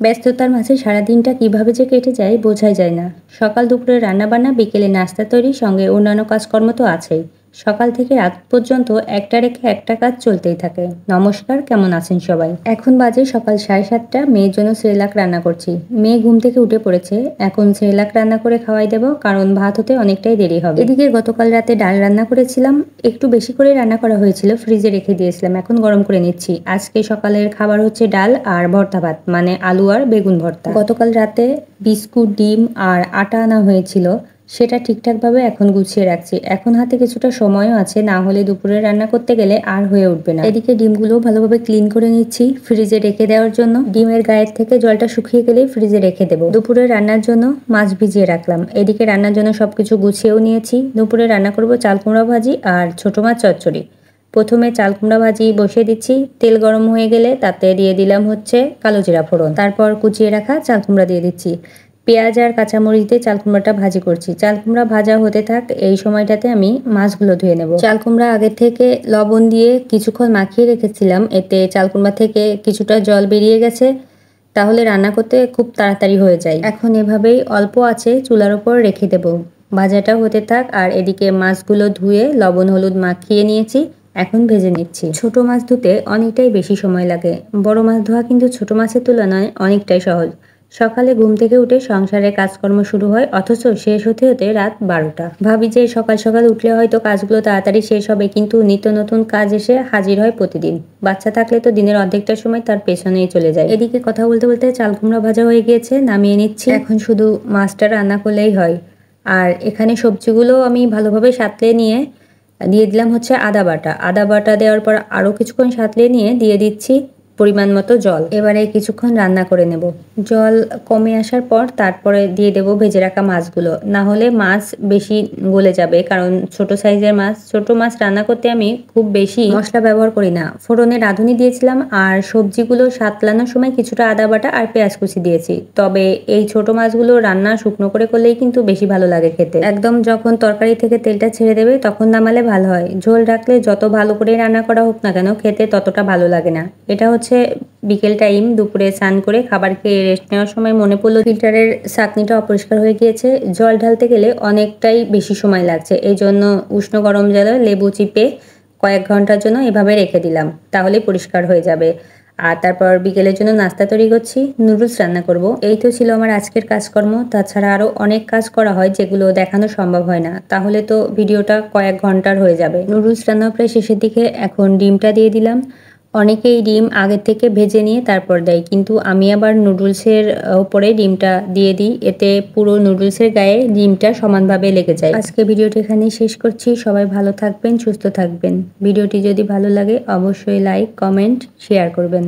ব্যস্ততার মাঝে সারাদিনটা কিভাবে যে কেটে যায় বোঝাই যায় না। সকাল দুপুরে রান্নাবান্না, বিকেলে নাস্তা তৈরি, সঙ্গে অন্যান্য কাজকর্ম তো আছেই। সকাল থেকে রাত পর্যন্ত একটা রেখে একটা কাজ চলতেই থাকে। নমস্কার, কেমন আছেন সবাই? এখন বাজে সকাল 7:30। মেয়ের জন্য সেরেলাক রান্না করছি। মেয়ে ঘুম থেকে উঠে পড়েছে। এখন সেরেলাক রান্না করে খাওয়াই দেব, কারণ ভাত হতে অনেকটাই দেরি হবে। এদিকে গতকাল রাতে ডাল রান্না করেছিলাম, একটু বেশি করে রান্না করা হয়েছিল, ফ্রিজে রেখে দিয়েছিলাম, এখন গরম করে নিচ্ছি। আজকে সকালের খাবার হচ্ছে ডাল আর ভর্তা ভাত, মানে আলু আর বেগুন ভর্তা। গতকাল রাতে বিস্কুট, ডিম আর আটা আনা হয়েছিল, সেটা ঠিকঠাকভাবে এখন গুছিয়ে রাখছি। এখন হাতে কিছুটা সময়ও আছে, না হলে দুপুরে রান্না করতে গেলে আর হয়ে উঠবে না। এদিকে ডিমগুলো ভালোভাবে ক্লিন করে নিচ্ছি ফ্রিজে রেখে দেওয়ার জন্য। ডিমের গায়ের থেকে জলটা শুকিয়ে গেলেই ফ্রিজে রেখে দেবো। দুপুরে রান্নার জন্য মাছ ভিজিয়ে রাখলাম। এদিকে রান্নার জন্য সবকিছু গুছিয়েও নিয়েছি। দুপুরে রান্না করব চাল কুমড়া ভাজি আর ছোট মাছ চচ্চড়ি। প্রথমে চাল কুমড়া ভাজি বসিয়ে দিচ্ছি। তেল গরম হয়ে গেলে তাতে দিয়ে দিলাম হচ্ছে কালো জিরা ফোড়ন, তারপর কুচিয়ে রাখা চাল কুমড়া দিয়ে দিচ্ছি। পেঁয়াজ আর কাঁচামরিচ দিয়ে চাল কুমড়াটা ভাজি করছি। চাল কুমড়া ভাজা হতে থাক, এই সময়টাতে আমি মাছগুলো ধুয়ে নেব। চাল কুমড়া আগে থেকে লবণ দিয়ে কিছুক্ষণ মাখিয়ে রেখেছিলাম, এতে চাল কুমড়া থেকে কিছুটা জল বেরিয়ে গেছে, তাহলে রান্না করতে খুব তাড়াতাড়ি হয়ে যায়। এখন এভাবেই অল্প আছে চুলার ওপর রেখে দেব। ভাজাটা হতে থাক, আর এদিকে মাছগুলো ধুয়ে লবণ হলুদ মাখিয়ে নিয়েছি, এখন ভেজে নিচ্ছি। ছোট মাছ ধুতে অনেকটাই বেশি সময় লাগে। বড় মাছ ধোয়া কিন্তু ছোট মাছের তুলনায় অনেকটাই সহজ। সকালে ঘুম থেকে উঠে সংসারের কাজকর্ম শুরু হয়, অথচ শেষ হতে হতে রাত 12টা। ভাবি যে সকাল সকাল উঠলে হয়তো কাজগুলো তাড়াতাড়ি শেষ হবে, কিন্তু নিত্য নতুন কাজ এসে হাজির হয় প্রতিদিন। বাচ্চা থাকলে তো দিনের অর্ধেকটা সময় তার পেছনেই চলে যায়। এদিকে কথা বলতে বলতে চাল কুমড়া ভাজা হয়ে গিয়েছে, নামিয়ে নিচ্ছি। এখন শুধু মাছটা রান্না করলেই হয়। আর এখানে সবজিগুলো আমি ভালোভাবে সাঁতলে নিয়ে দিয়ে দিলাম হচ্ছে আদা বাটা। আদা বাটা দেওয়ার পর আরও কিছুক্ষণ সাঁতলে নিয়ে দিয়ে দিচ্ছি পরিমাণ মতো জল। এবারে কিছুক্ষণ রান্না করে নেব। জল কমে আসার পর তারপরে দিয়ে দেব ভেজে রাখা মাছগুলো, না হলে মাছ বেশি গলে যাবে, কারণ ছোট সাইজের মাছ। ছোট মাছ রান্না করতে আমি খুব বেশি মশলা ব্যবহার করি না। ফোড়নে রাঁধুনি দিয়েছিলাম, আর সবজিগুলো সাতলানোর সময় কিছুটা আদা বাটা আর পেঁয়াজ কুচি দিয়েছি। তবে এই ছোট মাছগুলো রান্না শুকনো করে করলেই কিন্তু বেশি ভালো লাগে খেতে। একদম যখন তরকারি থেকে তেলটা ছেড়ে দেবে তখন নামালে ভালো হয়। ঝোল রাখলে যত ভালো করে রান্না করা হোক না কেন, খেতে ততটা ভালো লাগে না। এটা হচ্ছে বিকেল টাইম, দুপুরে স্নান করে খাবার খেয়ে রেস্ট নেওয়ার সময় মনে পড়লো ফিল্টারের ছাঁকনিটা অপরিষ্কার হয়ে গিয়েছে। জল ঢালতে গেলে অনেকটাই বেশি সময় লাগছে, এই জন্য উষ্ণ গরম জলে লেবু চিপে কয়েক ঘন্টার জন্য এভাবে রেখে দিলাম, তাহলে পরিষ্কার হয়ে যাবে। আর তারপর বিকেলের জন্য নাস্তা তৈরি করছি, নুডলস রান্না করব। এই তো ছিল আমার আজকের কাজকর্ম। তাছাড়া আরও অনেক কাজ করা হয় যেগুলো দেখানো সম্ভব হয় না, তাহলে তো ভিডিওটা কয়েক ঘন্টার হয়ে যাবে। নুডলস রান্না প্রায় শেষের দিকে, এখন ডিমটা দিয়ে দিলাম। অনেকেই ডিম আগে থেকে ভেজে নিয়ে তারপর দেয়, কিন্তু আমি আবার নুডলসের উপরে ডিমটা দিয়ে দিই, এতে পুরো নুডলসের গায়ে ডিমটা সমানভাবে লেগে যায়। আজকে ভিডিওটি এখানেই শেষ করছি। সবাই ভালো থাকবেন, সুস্থ থাকবেন। ভিডিওটি যদি ভালো লাগে অবশ্যই লাইক, কমেন্ট, শেয়ার করবেন।